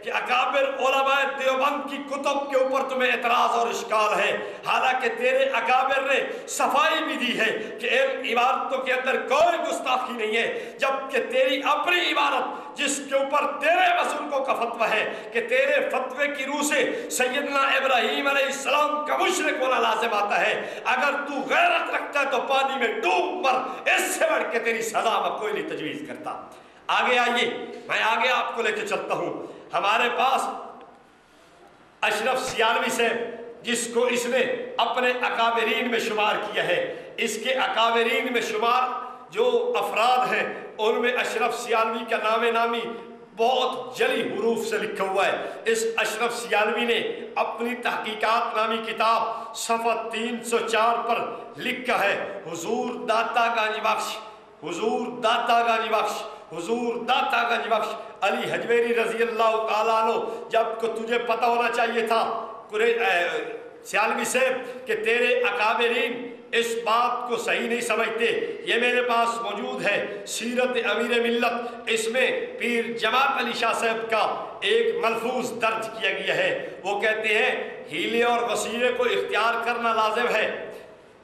کہ اکابر علماء دیوبند کی کتب کے اوپر تمہیں اعتراض اور اشکال ہے، حالانکہ تیرے اکابر نے صفائی بھی دی ہے کہ ان عبارتوں کے اندر کوئی گستاخی نہیں ہے، جبکہ تیری اپنی عبارت جس کے اوپر تیرے بزرگوں کا فتویٰ ہے کہ تیرے فتوے کی روح سے سیدنا ابراہیم علیہ السلام کا مشرک ہونا لازم آتا ہے، اگر تو غیرت رکھتا ہے تو پانی میں ڈوب مر، اس سے بڑھ کے تیری سزا میں کوئی نہیں تجویز کرتا۔ آگے آئیے، میں آگے آپ کو لے کے چلتا ہوں۔ ہمارے پاس اشرف سیالوی سے جس کو اس نے اپنے اکابرین میں شمار کیا ہے، اس کے اکابرین میں شمار جو افراد ہیں ان میں اشرف سیالوی کا نام نامی بہت جلی حروف سے لکھا ہوا ہے۔ اس اشرف سیالوی نے اپنی تحقیقات نامی کتاب صفحہ 304 پر لکھا ہے، حضور داتا گنج بخش، حضور داتا گنج بخش، حضور داتا گنج بخش علی حجویری رضی اللہ تعالیٰ عنہ، جب کو تجھے پتہ ہونا چاہیے تھا سیالوی سے کہ تیرے اکابرین اس بات کو صحیح نہیں سمجھتے، یہ میرے پاس موجود ہے سیرت امیر ملت، اس میں پیر جماعت علی شاہ صاحب کا ایک ملفوظ درج کیا گیا ہے۔ وہ کہتے ہیں ہیلے اور وسیلے کو اختیار کرنا لازم ہے،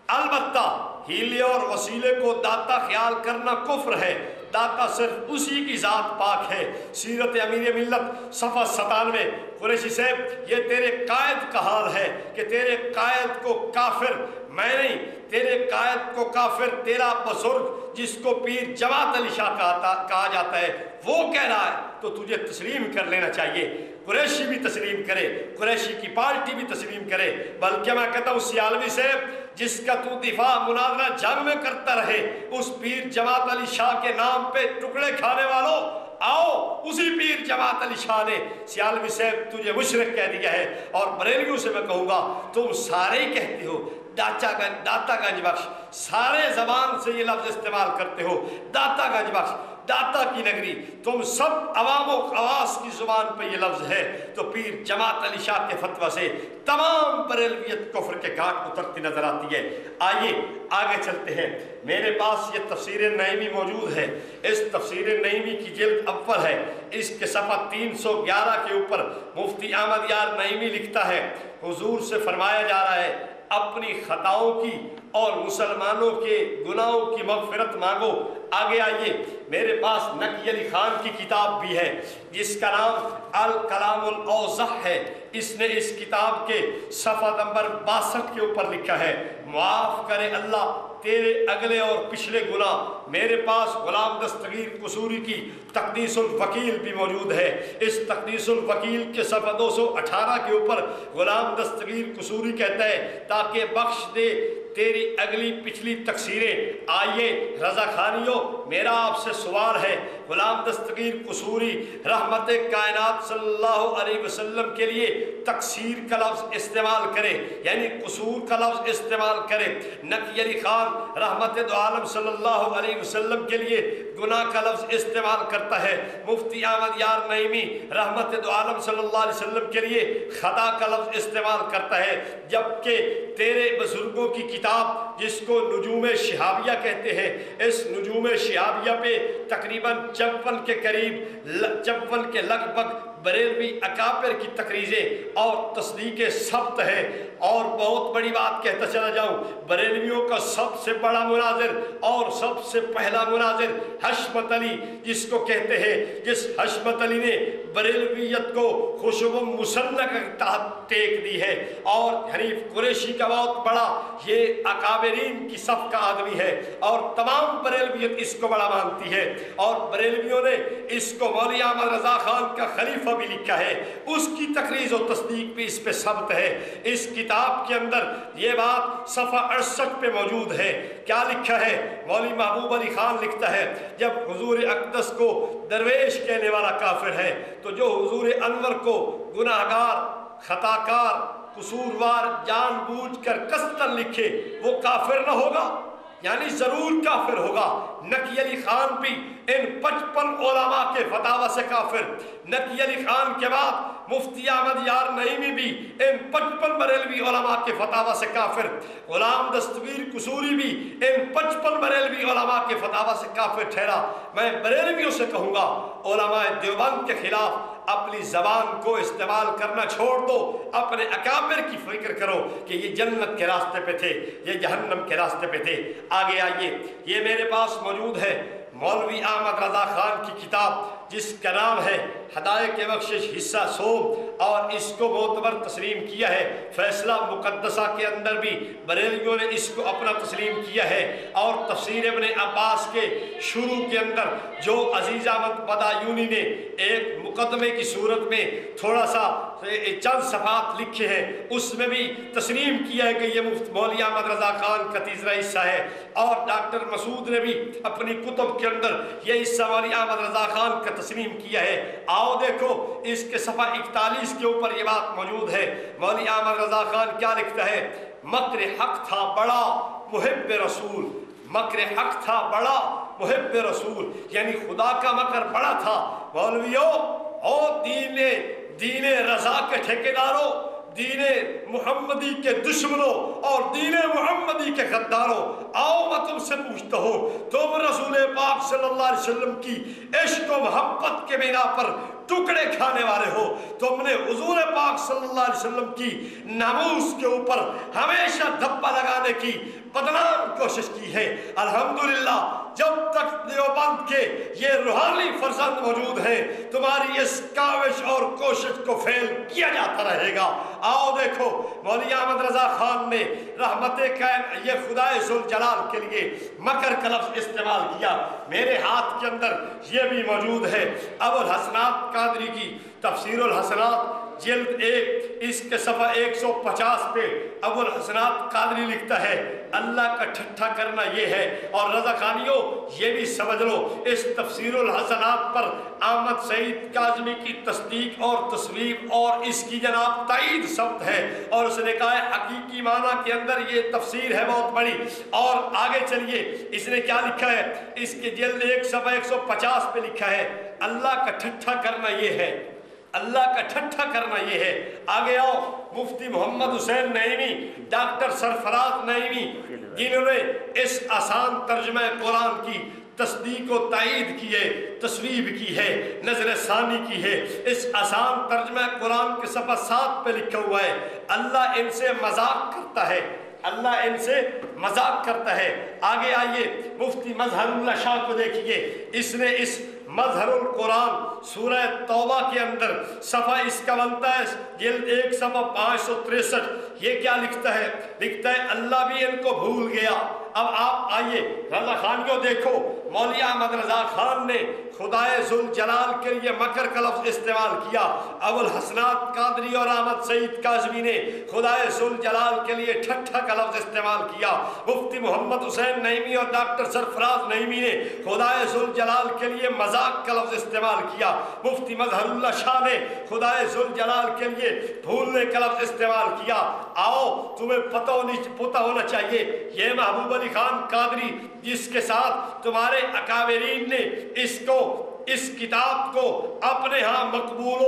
البتہ ہیلے اور وسیلے کو داتا خیال کرنا کفر ہے، داتا صرف اسی کی ذات پاک ہے۔ سیرت امیر ملت صفحہ 97، قریشی صاحب یہ تیرے قائد کا حال ہے کہ تیرے قائد کو کافر میں نہیں، تیرے قائد کو کافر تیرا بزرگ جس کو پیر جماعت علی شاہ کہا جاتا ہے وہ کہہ رہا ہے، تو تجھے تسلیم کر لینا چاہیے۔ قریشی بھی تسلیم کرے، قریشی کی پارٹی بھی تسلیم کرے، بلکہ میں کہتا ہوں سیالوی سے جس کا تو دفاع مناظرہ جنگ میں کرتا رہے، اس پیر جماعت علی شاہ کے نام پہ ٹکڑے کھانے والوں، آؤ اسی پیر جماعت علی شاہ نے سیالوی صاحب تجھے مشرک کہہ دیا ہے، اور بریلویوں سے میں کہوں گا تم سارے ہی کہتے ہو داتا گنج بخش، سارے زبان سے یہ لفظ استعمال کرتے ہو داتا گنج بخش، داتا کی نگری، تم سب عوام و خواص کی زبان پہ یہ لفظ ہے، تو پیر جماعت علی شاہ کے فتویٰ سے تمام بریلویت کفر کے گھاٹ اترتی نظر آتی ہے۔ آئیے آگے چلتے ہیں، میرے پاس یہ تفسیر نعیمی موجود ہے، اس تفسیر نعیمی کی جلد اول ہے، اس کے صفحہ 311 کے اوپر مفتی احمد یار نعیمی لکھتا ہے، حضور سے فرمایا جا رہا ہے اپنی خطاؤں کی اور مسلمانوں کے گناہوں کی مغفرت مانگو۔ آگے آئیے، میرے پاس نقی علی خان کی کتاب بھی ہے جس کا نام الکلام الاوضح ہے، اس نے اس کتاب کے صفحہ نمبر 62 کے اوپر لکھا ہے، معاف کرے اللہ تیرے اگلے اور پچھلے گناہ۔ میرے پاس غلام دستگیر قصوری کی تقدیس الوکیل بھی موجود ہے، اس تقدیس الوکیل کے صفحہ 218 کے اوپر غلام دستگیر قصوری کہتا ہے تاکہ بخش دے تیری اگلی پچھلی تقصیریں۔ آئیے رضا خانیوں، میرا آپ سے سوال ہے، غلام دستگیر قصوری رحمت کائنات صلی اللہ علیہ وسلم کے لیے تقصیر کا لفظ استعمال کرے، یعنی قصور کا لفظ استعمال کرے، نقی علی خان رحمت دو عالم صلی اللہ علیہ وسلم کے لیے گناہ کا لفظ استعمال کرتا ہے، مفتی احمد یار نعیمی رحمت دو عالم صلی اللہ علیہ وسلم کے لیے خطا کا لفظ استعمال کرتا ہے، جبکہ تیرے بزرگوں کی کتاب جس کو نجوم شہابیہ کہتے ہیں، اس نجوم شہابیہ پہ تقریباً 54 کے قریب 54 کے لگ بھگ بریلوی اکابر کی تقریزیں اور تصدیق ثبت ہے۔ اور بہت بڑی بات کہتا چلا جاؤں، بریلویوں کا سب سے بڑا مناظر اور سب سے پہلا مناظر حشمت علی جس کو کہتے ہیں، جس حشمت علی نے بریلویت کو خوشب مسنہ کے تحت ٹیک دی ہے، اور حنیف قریشی کا بہت بڑا یہ اکابرین کی صف کا آدمی ہے، اور تمام بریلویت اس کو بڑا مانتی ہے، اور بریلویوں نے اس کو مولوی احمد رضا خان کا خلیفہ بھی لکھا ہے، اس کی تقریر و تصدیق بھی اس پہ ثبت ہے۔ اس کتاب کے اندر یہ بات صفحہ 68 پہ موجود ہے، کیا لکھا ہے؟ مولوی محبوب علی خان لکھتا ہے جب حضور اقدس کو درویش کہنے والا کافر ہے تو جو حضور انور کو گناہگار، خطاکار، قصوروار جان بوجھ کر قصداً لکھے وہ کافر نہ ہوگا، یعنی ضرور کافر ہوگا۔ نقی علی خان بھی ان 55 علماء کے فتاوی سے کافر، نقی علی خان کے بعد مفتی احمد یار نعیمی بھی ان 55 بریلوی علماء کے فتاوی سے کافر، غلام دستگیر قصوری بھی ان 55 بریلوی علماء کے فتاوی سے کافر ٹھہرا۔ میں بریلویوں سے کہوں گا علماء دیوبند کے خلاف اپنی زبان کو استعمال کرنا چھوڑ دو، اپنے اکابر کی فکر کرو کہ یہ جنت کے راستے پہ تھے، یہ جہنم کے راستے پہ تھے۔ آگے آئیے، یہ میرے پاس موجود ہے مولوی احمد رضا خان کی کتاب جس کا نام ہے ہدایت کے بخشش حصہ سوم، اور اس کو معتبر تسلیم کیا ہے۔ فیصلہ مقدسہ کے اندر بھی بریلویوں نے اس کو اپنا تسلیم کیا ہے، اور تفسیر ابن عباس کے شروع کے اندر جو عزیز احمد بدایونی نے ایک مقدمے کی صورت میں تھوڑا سا چند صفحات لکھے ہیں، اس میں بھی تسلیم کیا ہے کہ یہ مولوی احمد رضا خان کا تیسرا حصہ ہے، اور ڈاکٹر مسعود نے بھی اپنی کتب کے اندر یہ حصہ مولوی احمد رضا خان کا تسلیم کیا ہے۔ آؤ دیکھو اس کے صفحہ 41 کے اوپر یہ بات موجود ہے۔ مولوی احمد رضا خان کیا لکھتا ہے؟ مکر حق تھا بڑا محب رسول، مکر حق تھا بڑا محب رسول، یعنی خدا کا مکر بڑا تھا۔ مولویوں او دین رضا کے ٹھیکیداروں، دین محمدی کے دشمنوں اور دین محمدی کے غداروں، آؤ میں تم سے پوچھتا ہوں، تم رسول پاک صلی اللہ علیہ وسلم کی عشق و محبت کے بنا پر ٹکڑے کھانے والے ہو، تم نے حضور پاک صلی اللہ علیہ وسلم کی ناموس کے اوپر ہمیشہ دھبا لگانے کی بدنام کوشش کی ہے۔ الحمدللہ جب تک دیوبند کے یہ روحانی فرزند موجود ہیں، تمہاری اس کاوش اور کوشش کو فیل کیا جاتا رہے گا۔ آؤ دیکھو مولوی احمد رضا خان نے رحمت کائن یہ خدائے ذوالجلال کے لیے مکر کا لفظ استعمال کیا۔ میرے ہاتھ کے اندر یہ بھی موجود ہے ابو الحسنات قادری کی تفسیر الحسنات جلد 1 اس کے صفحہ 150 پہ ابو الحسنات قادری لکھتا ہے، اللہ کا ٹھٹھا کرنا یہ ہے، اور رضا خانیوں یہ بھی سمجھ لو اس تفسیر الحسنات پر احمد سعید کاظمی کی تصدیق اور تصویب اور اس کی جناب تائید ثبت ہے، اور اس نے کہا ہے حقیقی معنی کے اندر یہ تفسیر ہے بہت بڑی۔ اور آگے چلیے اس نے کیا لکھا ہے، اس کے جلد 1 صفحہ 150 پہ لکھا ہے، اللہ کا ٹھٹھا کرنا یہ ہے، اللہ کا ٹھٹھا کرنا یہ ہے۔ آگے آؤ، مفتی محمد حسین نعیمی، ڈاکٹر سرفراز نعیمی، جنہوں نے اس آسان ترجمہ قرآن کی تصدیق و تائید کی ہے، تصویب کی ہے، نظر ثانی کی ہے۔ اس آسان ترجمہ قرآن کے صفحہ 7 پہ لکھا ہوا ہے، اللہ ان سے مذاق کرتا ہے، اللہ ان سے مذاق کرتا ہے۔ آگے آئیے مفتی مظہر اللہ شاہ کو دیکھیے، اس نے اس مظہر القرآن سورہ توبہ کے اندر صفحہ اس کا بنتا ہے جلد 1 صفحہ 563، یہ کیا لکھتا ہے؟ لکھتا ہے اللہ بھی ان کو بھول گیا۔ اب آپ آئیے رضا خانیوں دیکھو، مولوی احمد رضا خان نے خدائے ذوالجلال کے لیے مکر کا لفظ استعمال کیا، ابو الحسنات قادری اور احمد سعید کاظمی نے خدائے ذوالجلال کے لیے ٹھٹھا کا لفظ استعمال کیا، مفتی محمد حسین نعیمی اور ڈاکٹر سرفراز نعیمی نے خدائے ذوالجلال کے لیے مذاق کا لفظ استعمال کیا، مفتی مظہر اللہ شاہ نے خدائے ذوالجلال کے لیے بھولنے کا لفظ استعمال کیا۔ آؤ تمہیں پتہ ہونا چاہیے، یہ محبوب علی خان قادری جس کے ساتھ تمہارے اکابرین نے اس کتاب کو اپنے ہاں مقبول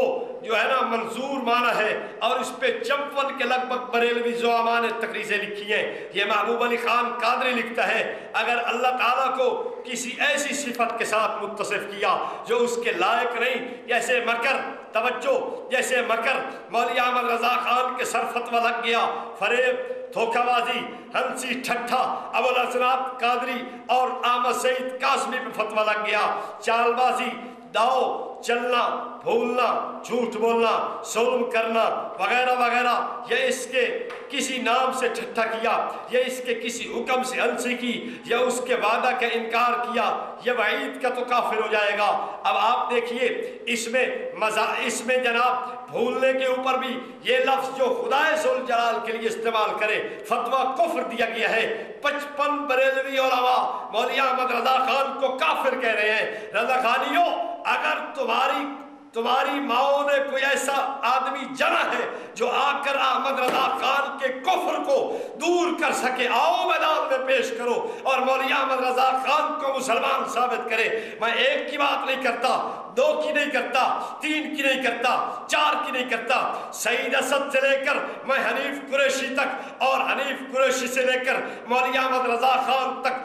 جو ہے نا منظور مانا ہے، اور اس پہ 54 کے لگ بھگ بریلوی زعماء نے تقریزیں لکھی ہیں۔ یہ محبوب علی خان قادری لکھتا ہے، اگر اللہ تعالیٰ کو کسی ایسی صفت کے ساتھ متصف کیا جو اس کے لائق نہیں، جیسے مکر، توجہ، جیسے مکر مولوی احمد رضا خان کے سر فتویٰ لگ گیا، فریب، دھوکہ بازی، ہنسی، ٹھٹھا، ابو الحسنات قادری اور احمد سعید کاظمی پہ فتویٰ لگ گیا، چال بازی، داؤ چلنا، بھولنا، جھوٹ بولنا، ظلم کرنا وغیرہ وغیرہ، یا اس کے کسی نام سے ٹھٹھا کیا، یا اس کے کسی حکم سے ہنسی کی، یا اس کے وعدہ کا انکار کیا، یہ وعید کا تو کافر ہو جائے گا۔ اب آپ دیکھیے اس میں جناب بھولنے کے اوپر بھی یہ لفظ جو خدائے ذوالجلال کے لیے استعمال کرے، فتویٰ کفر دیا گیا ہے۔ 55 بریلوی علماء مولوی احمد رضا خان کو کافر کہہ رہے ہیں۔ رضا خانیوں اگر تمہاری ماؤں نے کوئی ایسا آدمی جنا ہے جو آ کر احمد رضا خان کے کفر کو دور کر سکے، آؤ میدان میں پیش کرو اور مولوی احمد رضا خان کو مسلمان ثابت کرے۔ میں 1 کی بات نہیں کرتا، 2 کی نہیں کرتا، 3 کی نہیں کرتا، 4 کی نہیں کرتا، سعید اسد سے لے کر میں حنیف قریشی تک، اور حنیف قریشی سے لے کر مولوی احمد رضا خان تک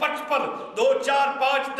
55, 2, 4, 5,